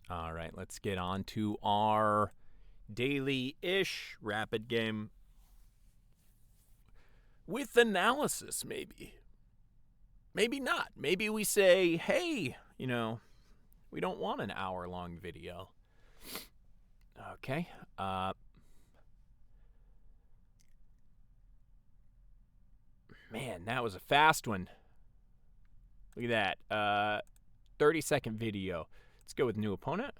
All right, let's get on to our daily-ish rapid game with analysis, maybe. Maybe not. Maybe we say, hey, we don't want an hour-long video. Okay. Man, that was a fast one. Look at that. 30-second video. Let's go with new opponent.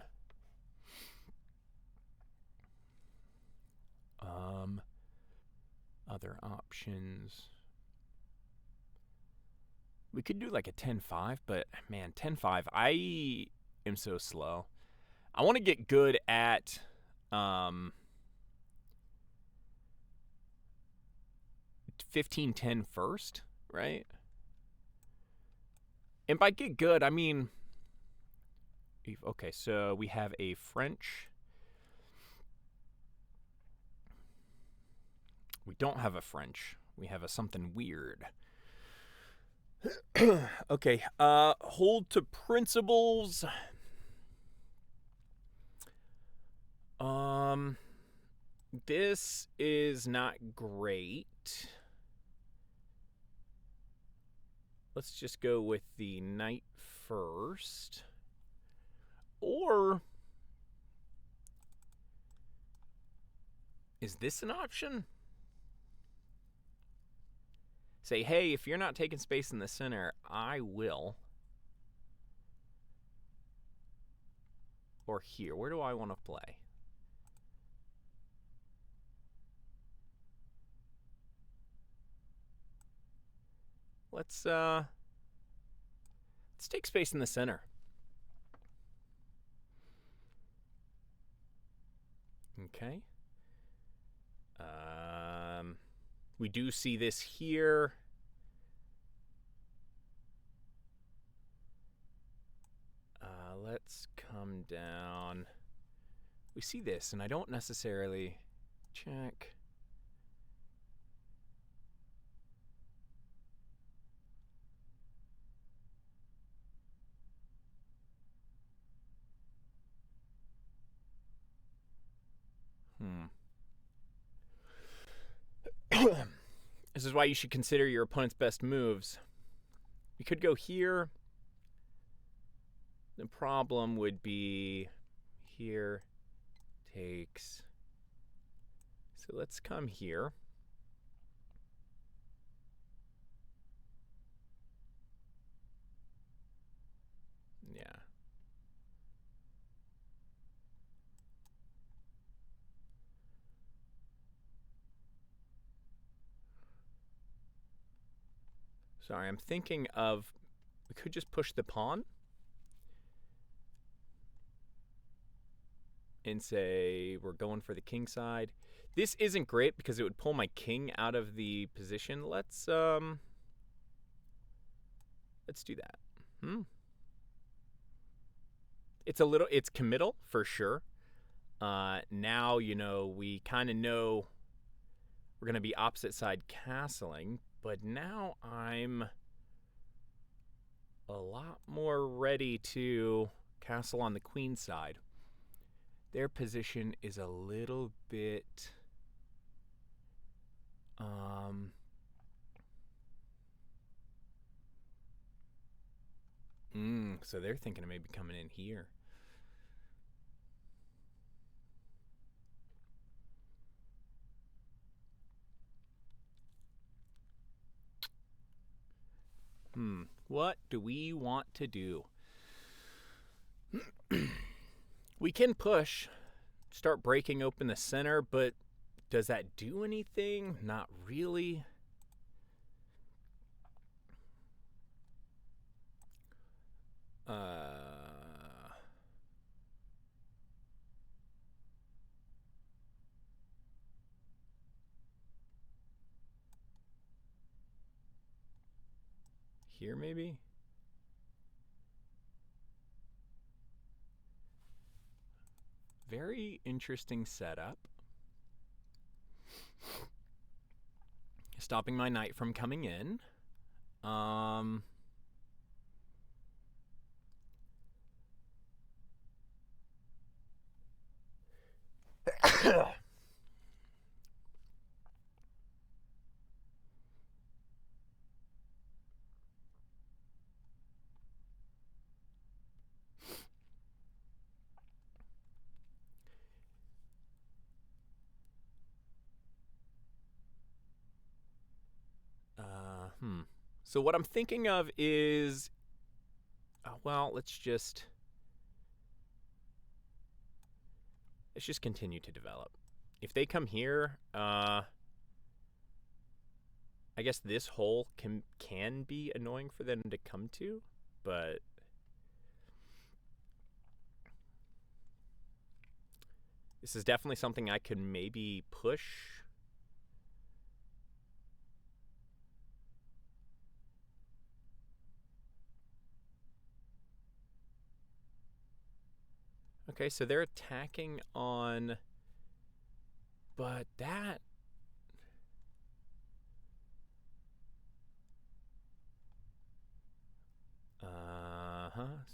Other options. We could do like a 10-5, but man, 10-5, I am so slow. I want to get good at 15-10 first, right? And by get good, I mean, okay, so we have a French. We don't have a French. We have a something weird. Okay, hold to principles. This is not great. Let's just go with the knight first. Or is this an option? Say, hey, if you're not taking space in the center, I will. Or here. Where do I want to play? Let's take space in the center. Okay. We do see this here. Let's come down. We see this, and I don't necessarily check. This is why you should consider your opponent's best moves. We could go here. The problem would be here takes. So let's come here. Yeah. Sorry, I'm thinking of, we could just push the pawn and say we're going for the king side. This isn't great because it would pull my king out of the position. Let's do that. It's committal for sure. Now, we kind of know we're going to be opposite side castling, but now I'm a lot more ready to castle on the queen side. Their position is a little bit so they're thinking of maybe coming in here. What do we want to do? We can push, start breaking open the center, but does that do anything? Not really. Here maybe? Very interesting setup. Stopping my knight from coming in. So what I'm thinking of is, well, let's just continue to develop. If they come here, I guess this hole can be annoying for them to come to, but this is definitely something I could maybe push. Okay, so they're attacking on, but that.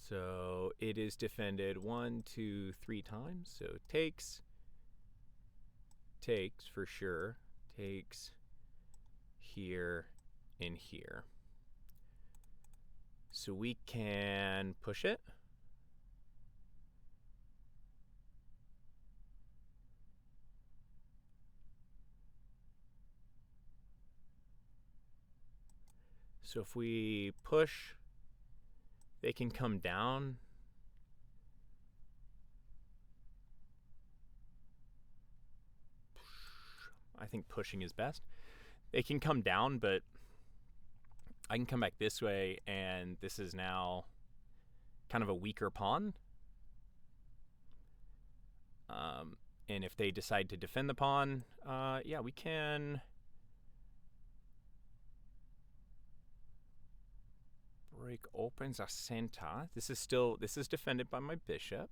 So it is defended 1, 2, 3 times. So takes for sure. Takes here and here. So we can push it. So if we push, they can come down. I think pushing is best. They can come down, but I can come back this way, and this is now kind of a weaker pawn. And if they decide to defend the pawn, yeah, we can break open the center. This is defended by my bishop.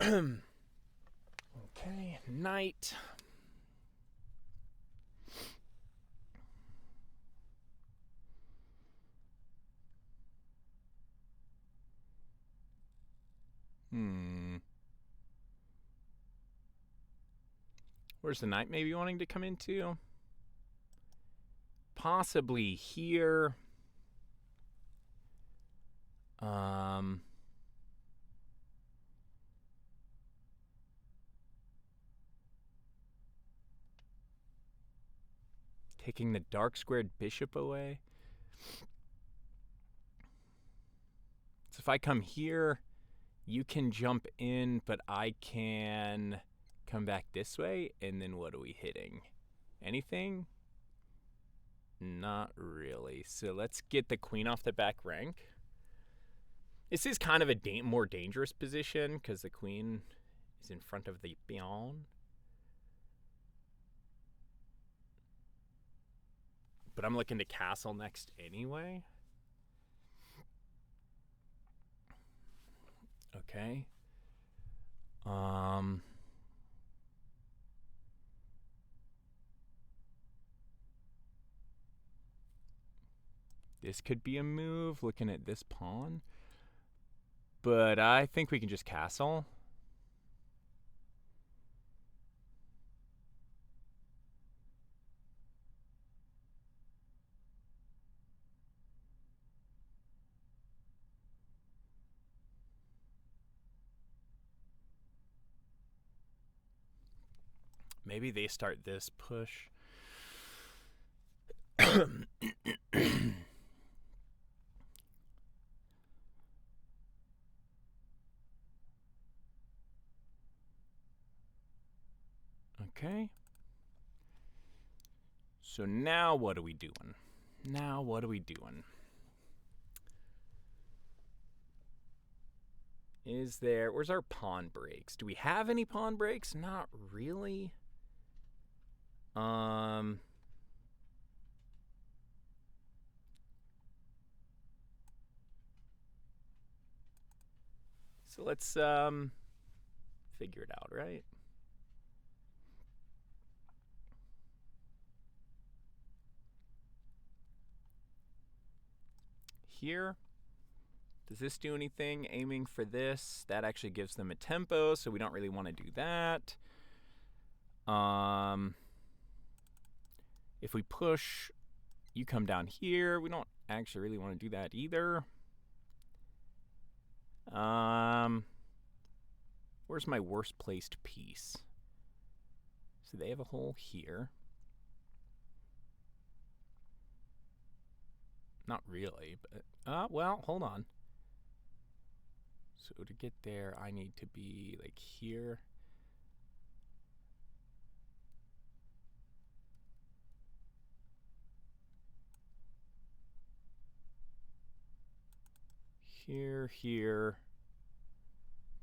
Okay, knight. Where's the knight maybe wanting to come into? Possibly here. Taking the dark squared bishop away. So if I come here, you can jump in, but I can come back this way, and then what are we hitting? Anything? Not really. So let's get the queen off the back rank. This is kind of a more dangerous position because the queen is in front of the pawn. But I'm looking to castle next anyway. Okay. This could be a move, looking at this pawn. But I think we can just castle. Maybe they start this push. Okay. So now what are we doing? Where's our pawn breaks? Do we have any pawn breaks? Not really. So let's figure it out, right? here. Does this do anything? Aiming for this. That actually gives them a tempo, so we don't really want to do that. If we push, you come down here. We don't actually really want to do that either. Where's my worst placed piece? So they have a hole here. Not really, but well, hold on. So to get there, I need to be like here. Here.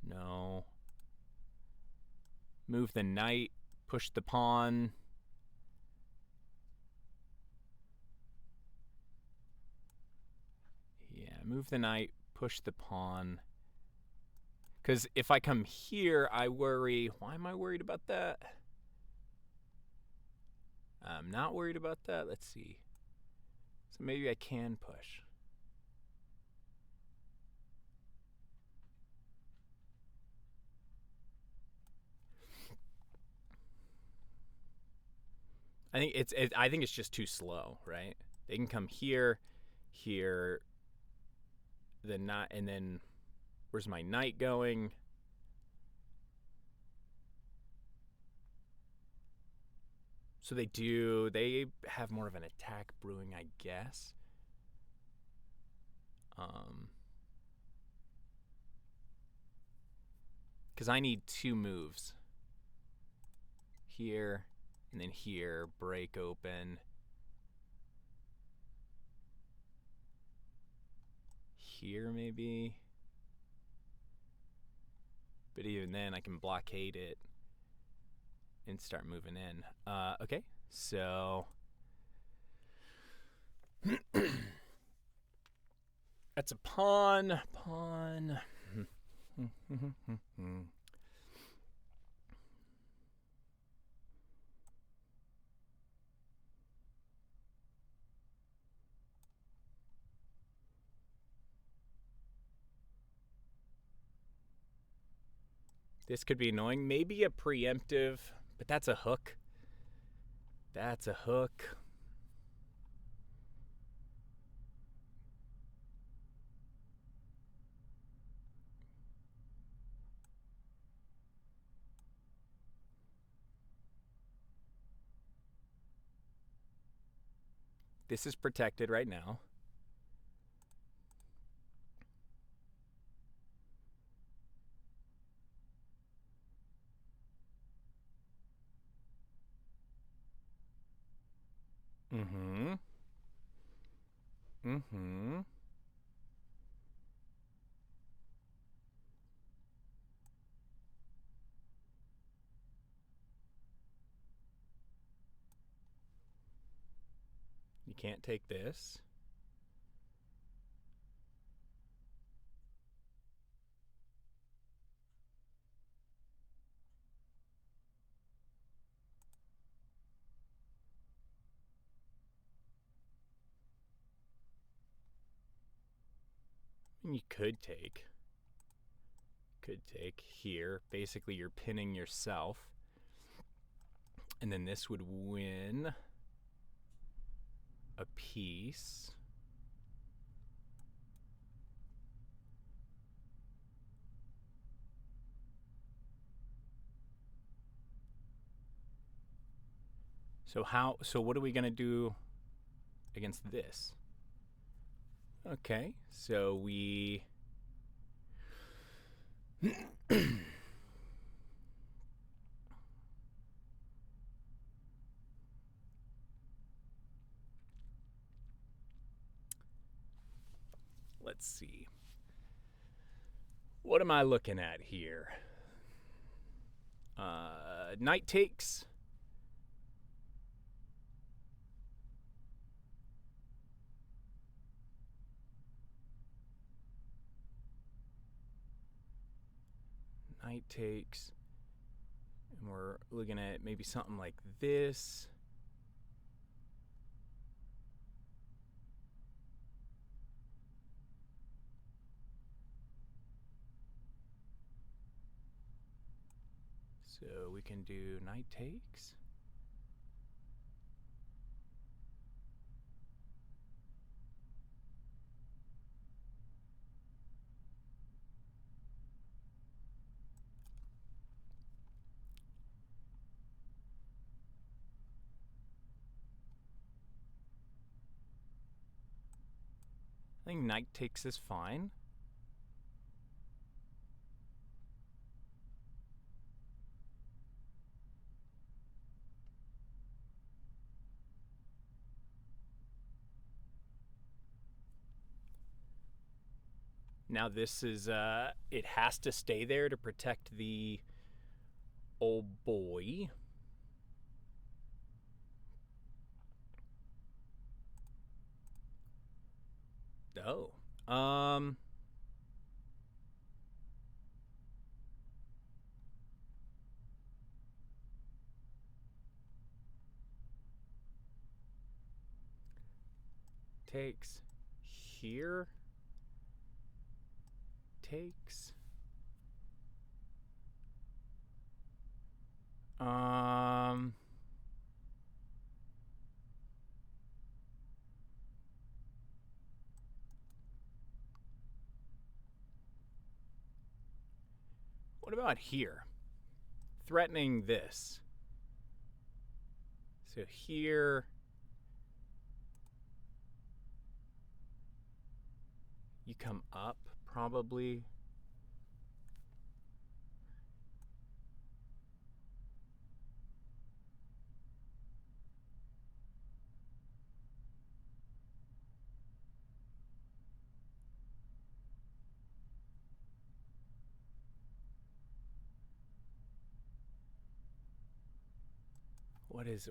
No. Move the knight, push the pawn. Yeah, move the knight, push the pawn. Because if I come here, I worry. Why am I worried about that? I'm not worried about that. Let's see. So maybe I can push. I think it's just too slow, right? They can come here, and then where's my knight going? So they have more of an attack brewing, I guess. Because I need 2 moves. Here, and then here, break open. Here, maybe. But even then, I can blockade it and start moving in. Okay, so that's a pawn. This could be annoying. Maybe a preemptive, but that's a hook. That's a hook. This is protected right now. You can't take this. You could take here. Basically, you're pinning yourself. And then this would win a piece. So what are we going to do against this? Okay, so we let's see. What am I looking at here? Knight takes. Knight takes. And we're looking at maybe something like this. So we can do knight takes. I think knight takes is fine. Now this is, it has to stay there to protect the old boy. Oh. Takes here. Takes. What about here? Threatening this. So here, you come up probably.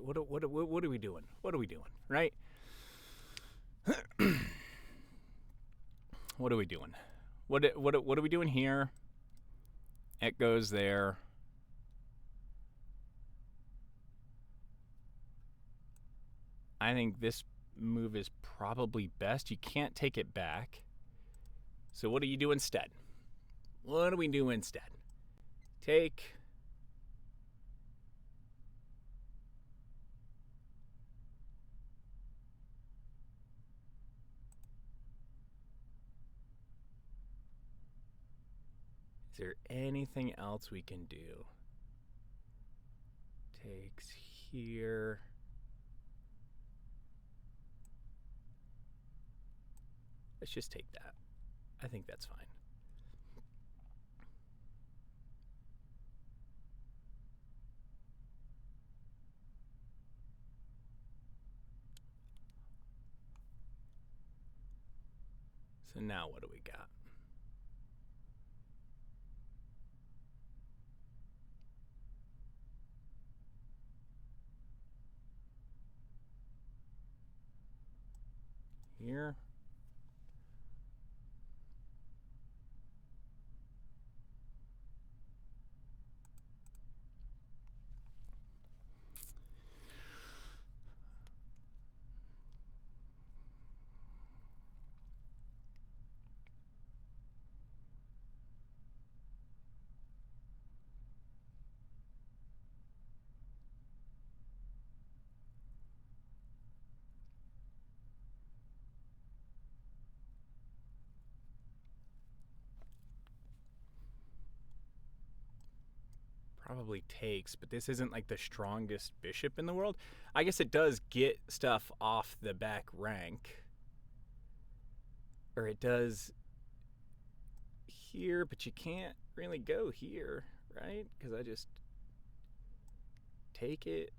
What are we doing? What are we doing? Right? What are we doing? What are we doing here? It goes there. I think this move is probably best. You can't take it back. So what do you do instead? What do we do instead? Take. Is there anything else we can do? Takes here. Let's just take that. I think that's fine. So now what do we got? Here. Probably takes, but this isn't like the strongest bishop in the world. I guess it does get stuff off the back rank. Or it does here, but you can't really go here, right? Because I just take it.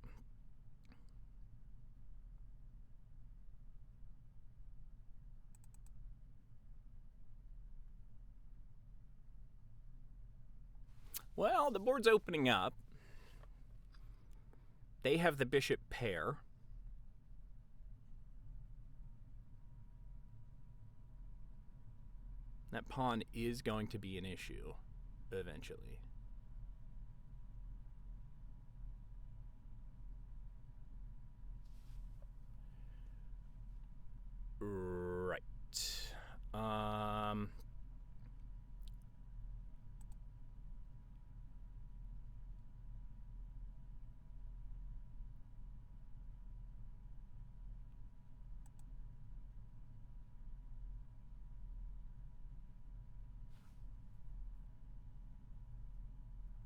Well, the board's opening up. They have the bishop pair. That pawn is going to be an issue eventually. Right.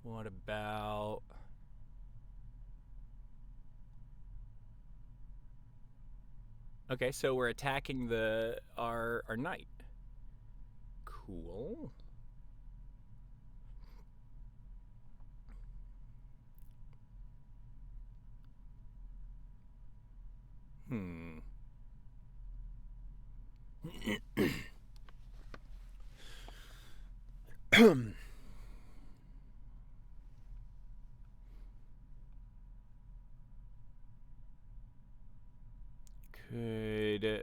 What about... Okay, so we're attacking our knight. Cool. Hmm. Could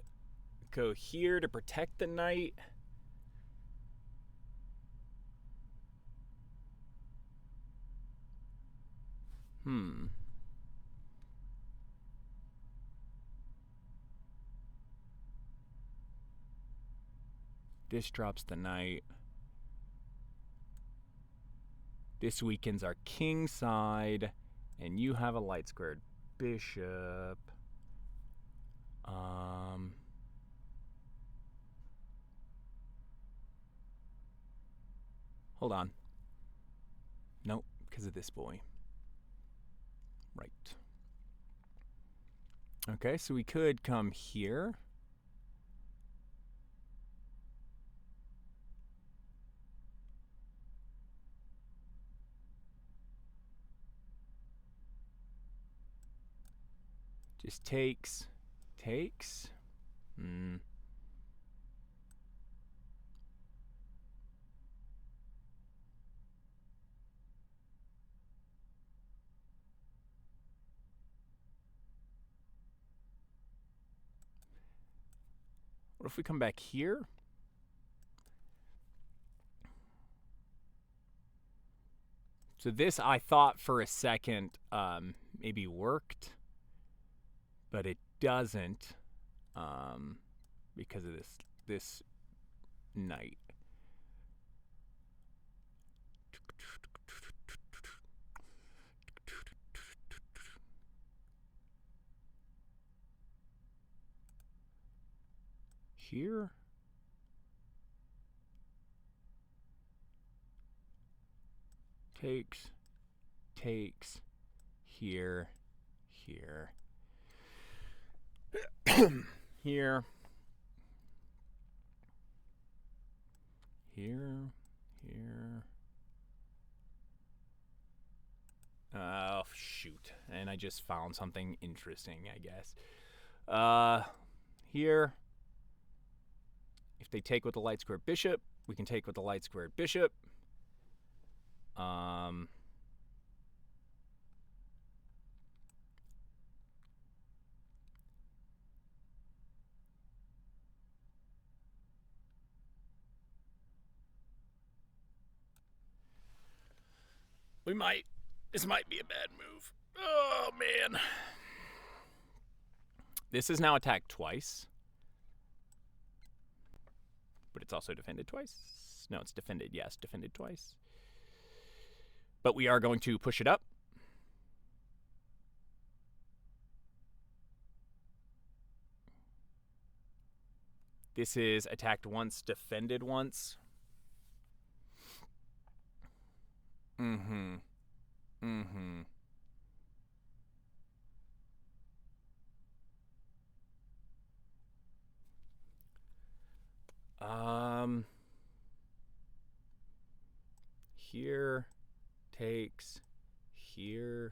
go here to protect the knight. Hmm. This drops the knight. This weakens our king side, and you have a light squared bishop. Hold on. Nope, because of this boy. Right. Okay, so we could come here. Just takes. Hmm. What if we come back here? So this, I thought for a second, maybe worked, but it doesn't, because of this knight. Here. Takes, here, here, here, here. Oh, shoot. And I just found something interesting, I guess. Here. If they take with the light squared bishop, we can take with the light squared bishop. This might be a bad move. Oh, man. This is now attacked twice. But it's also defended twice. No, it's defended. Yes, defended twice. But we are going to push it up. This is attacked once, defended once. Mm-hmm. Here takes here.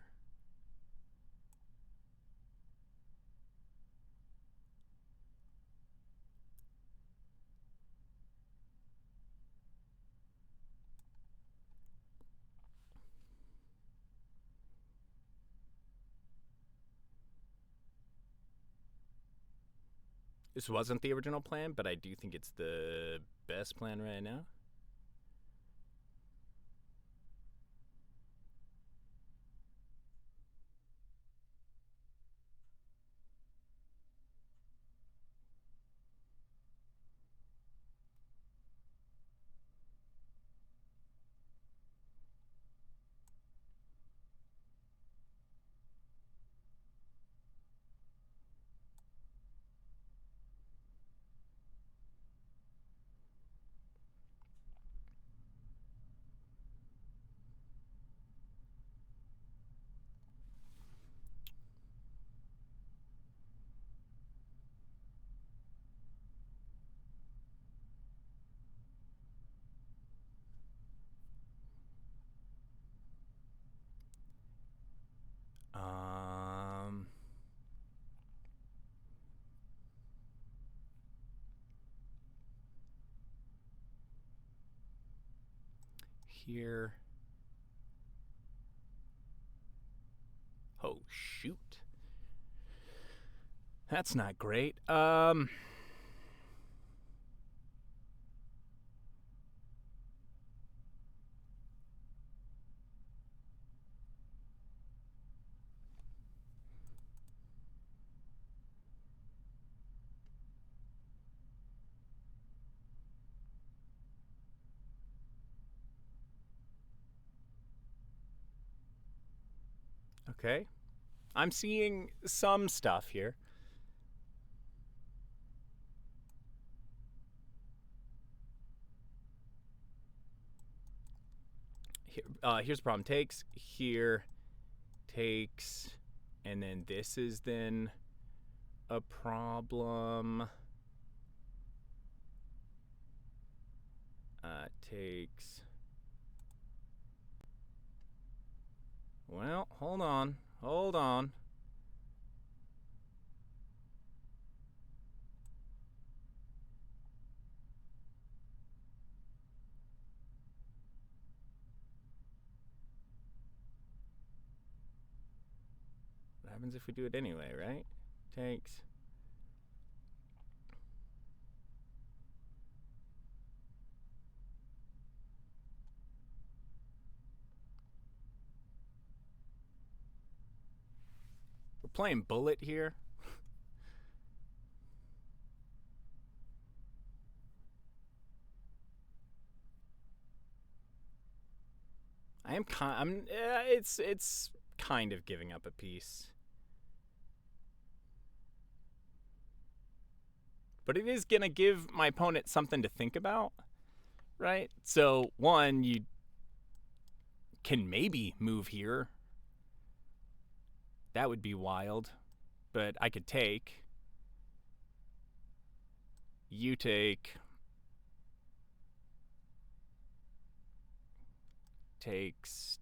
This wasn't the original plan, but I do think it's the best plan right now. here. Oh, shoot. That's not great. Okay. I'm seeing some stuff here. Here's the problem. Takes, here, takes, and then this is then a problem. Takes. Well, hold on. Hold on. What happens if we do it anyway, right? Takes. We're playing bullet here. It's kind of giving up a piece. But it is going to give my opponent something to think about, right? So, one, you can maybe move here. That would be wild. But I could take. You take. Takes.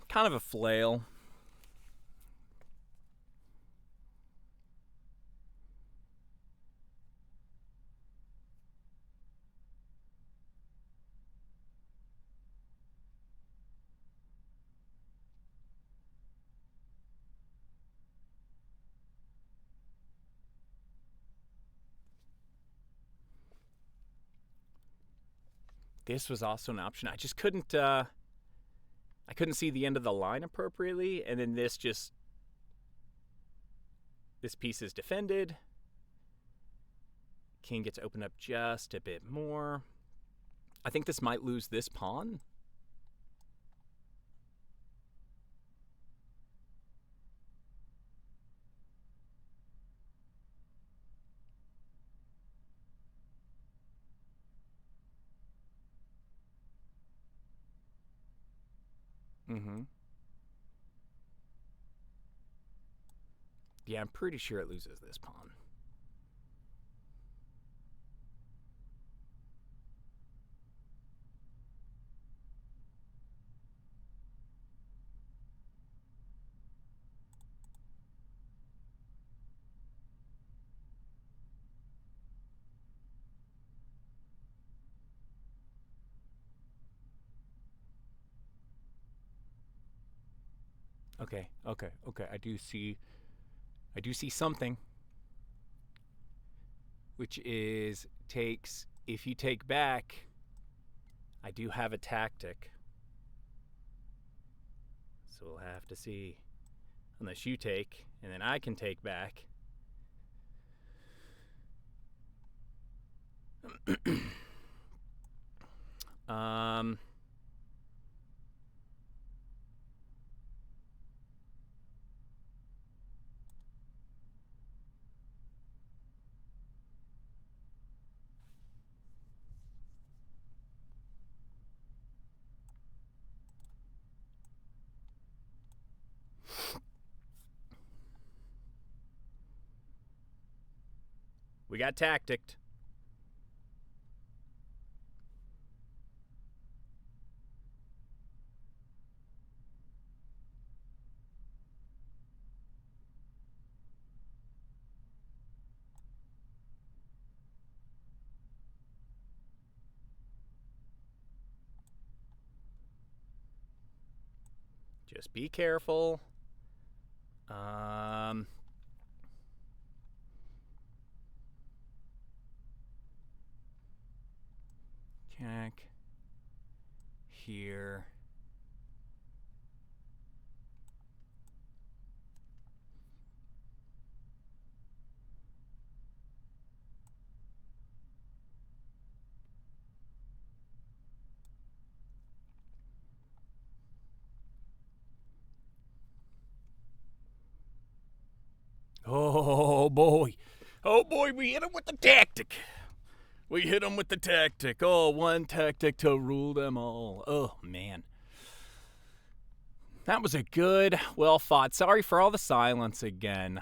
Kind of a flail. This was also an option. I just couldn't see the end of the line appropriately, and then this piece is defended. King gets opened up just a bit more. I think this might lose this pawn. Yeah, I'm pretty sure it loses this pawn. Okay. I do see something, which is takes. If you take back, I do have a tactic. So we'll have to see. Unless you take, and then I can take back. We got tacticked. Just be careful. Check. Here. Oh boy. Oh boy, we hit him with the tactic. We hit him with the tactic. Oh, one tactic to rule them all. Oh, man. That was a good, well fought. Sorry for all the silence again.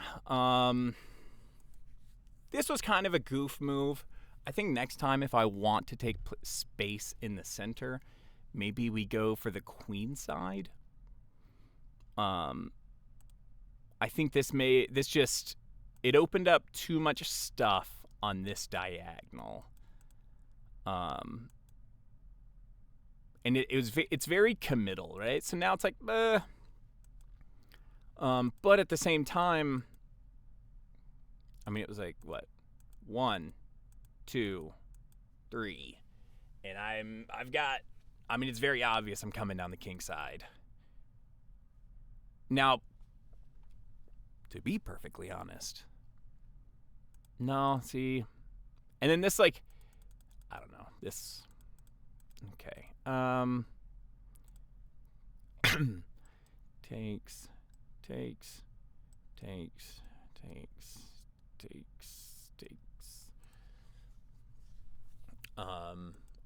This was kind of a goof move. I think next time, if I want to take space in the center, maybe we go for the queen side. I think it opened up too much stuff on this diagonal. And it's very committal, right? So now it's like, but at the same time, I mean, it was like what, 1, 2, 3, and it's very obvious I'm coming down the king side. Now, to be perfectly honest, no, see, and then this, like, I don't know, this, okay, takes,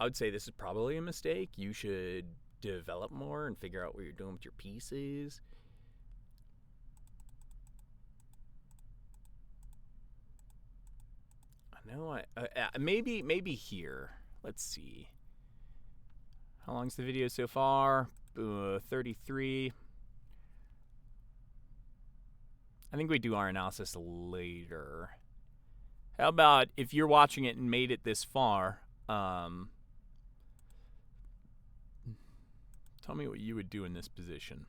I would say this is probably a mistake. You should develop more and figure out what you're doing with your pieces. I know maybe here. Let's see. How long's the video so far? 33. I think we do our analysis later. How about if you're watching it and made it this far, tell me what you would do in this position.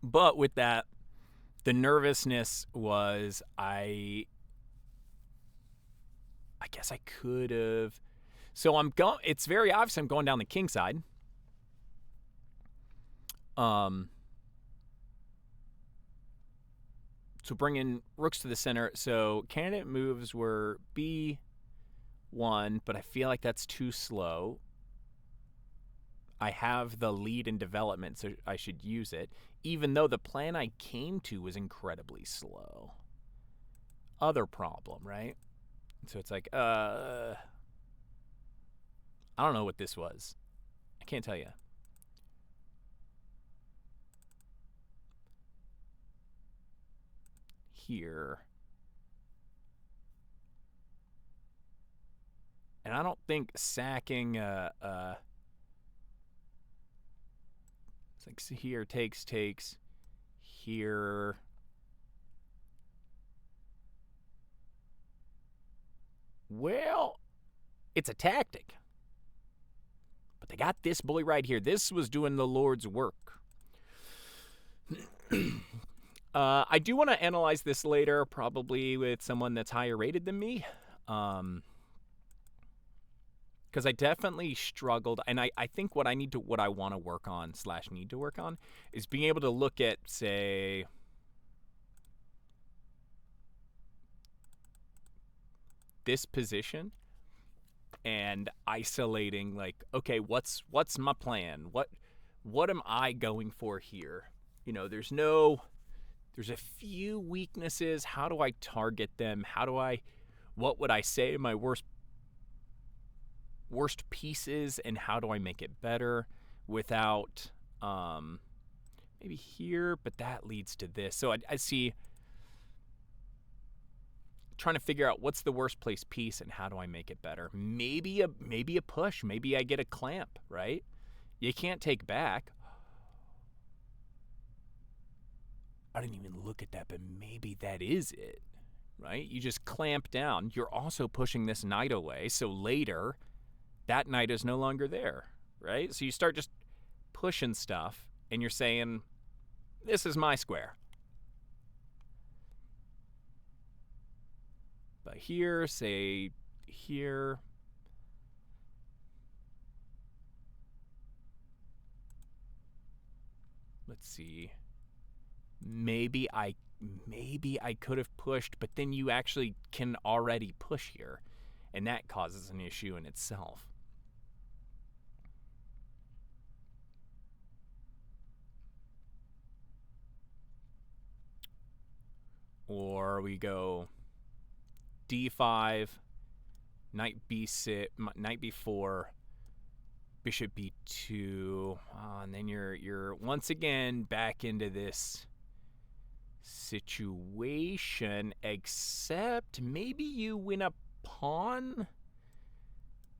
But with that, the nervousness was I guess I could have. So it's very obvious I'm going down the king side. So bringing rooks to the center. So candidate moves were B1, but I feel like that's too slow. I have the lead in development, so I should use it, even though the plan I came to was incredibly slow. Other problem, right? So it's like, I don't know what this was. I can't tell you. Here. And I don't think sacking it's like here takes here. Well, it's a tactic. But they got this boy right here. This was doing the Lord's work. I do want to analyze this later, probably with someone that's higher rated than me. Because I definitely struggled, and I think what I want to work on / need to work on is being able to look at, say, this position and isolating, like, okay, what's my plan? What am I going for here? You know, there's a few weaknesses. How do I target them? What would I say my worst pieces, and how do I make it better without maybe here, but that leads to this. So I see trying to figure out what's the worst place piece and how do I make it better. Maybe a push. Maybe I get a clamp, right? You can't take back. I didn't even look at that, but maybe that is it, right? You just clamp down. You're also pushing this knight away, so later that knight is no longer there, right? So you start just pushing stuff, and you're saying, this is my square. But here, say here. Let's see. Maybe I could have pushed, but then you actually can already push here, and that causes an issue in itself. Or we go d5, knight b6, knight b4, bishop b2, and then you're once again back into this situation, except maybe you win a pawn,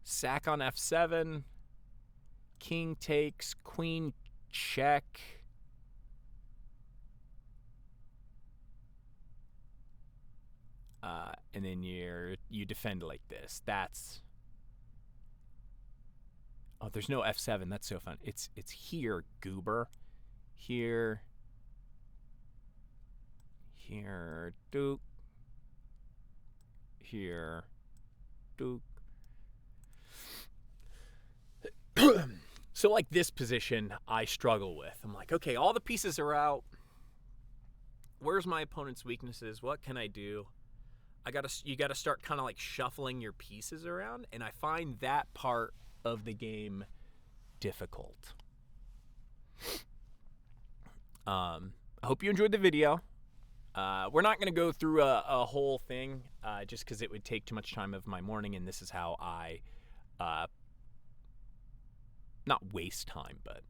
sack on f7, king takes, queen check. And then you defend like this. That's... Oh, there's no f7. That's so fun. It's here, goober. Here. Here. Duke. Here. Duke. So, like, this position I struggle with. I'm like, okay, all the pieces are out. Where's my opponent's weaknesses? What can I do? You gotta start kind of like shuffling your pieces around, and I find that part of the game difficult. I hope you enjoyed the video. We're not gonna go through a whole thing just because it would take too much time of my morning, and this is how I not waste time, but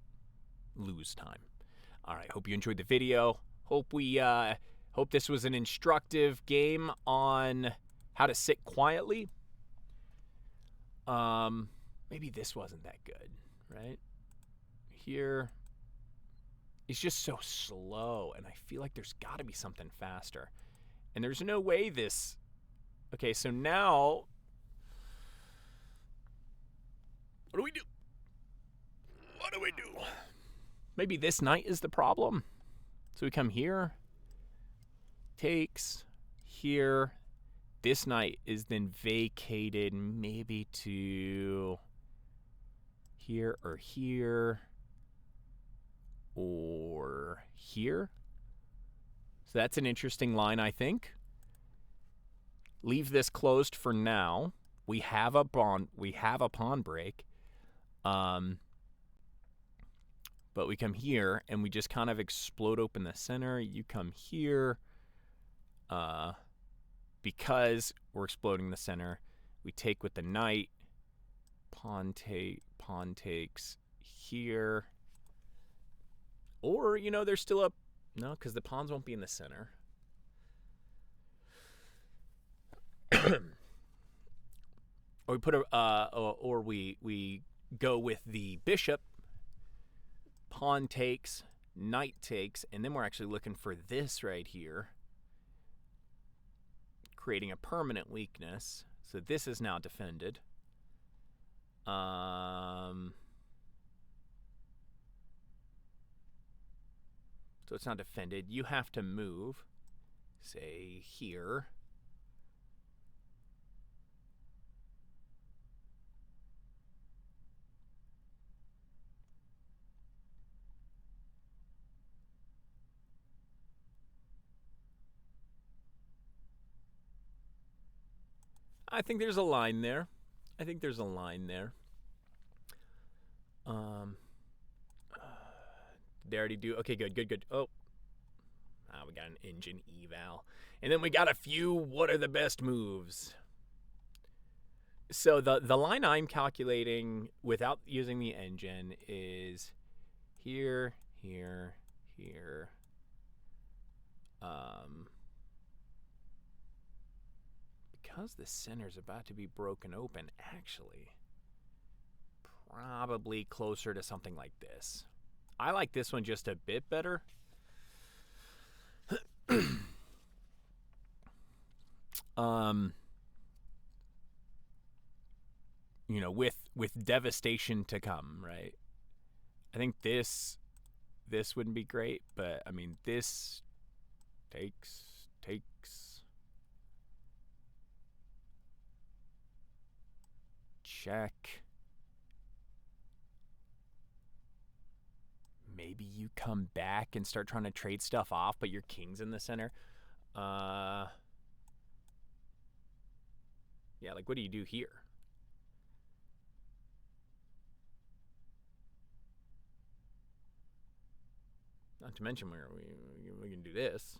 lose time. All right, hope you enjoyed the video. Hope this was an instructive game on how to sit quietly. Maybe this wasn't that good, right? Here, it's just so slow, and I feel like there's got to be something faster. And there's no way this... Okay, so now... What do we do? What do we do? Maybe this knight is the problem. So we come here. Takes. Here. This knight is then vacated maybe to here or here. Or here. So that's an interesting line, I think. Leave this closed for now. We have a pawn break. But we come here, and we just kind of explode open the center. You come here. Because we're exploding the center, we take with the knight. Pawn takes here. Or, you know, there's still a... No, because the pawns won't be in the center. Or we put or we go with the bishop. Pawn takes, knight takes, and then we're actually looking for this right here, creating a permanent weakness. So this is now defended. So it's not defended. You have to move, say, here. I think there's a line there. They already do. Okay, good. Oh. We got an engine eval. And then we got a few what are the best moves. So the line I'm calculating without using the engine is here, here, here. Because the center's about to be broken open, actually, probably closer to something like this. I like this one just a bit better. with devastation to come, right? I think this wouldn't be great, but I mean this takes check. Maybe you come back and start trying to trade stuff off, but your king's in the center. Yeah, like what do you do here? Not to mention we can do this,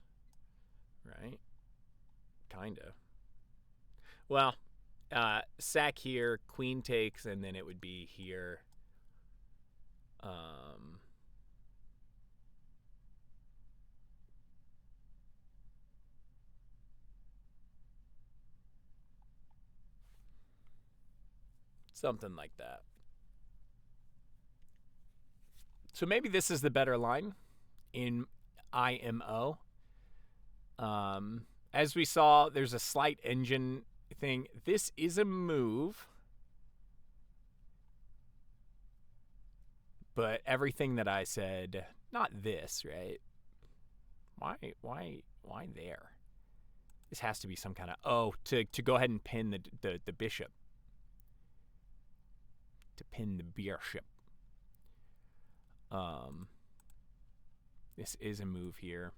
right? Kinda. Well, sack here, queen takes, and then it would be here. Something like that. So maybe this is the better line in IMO. As we saw, there's a slight engine thing. This is a move, but everything that I said, not this, right? Why there? This has to be some kind of to go ahead and pin the bishop. To pin the bishop. This is a move here.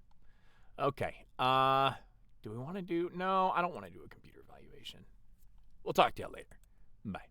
Okay. Do we want to do? No, I don't want to do a computer evaluation. We'll talk to y'all later. Bye.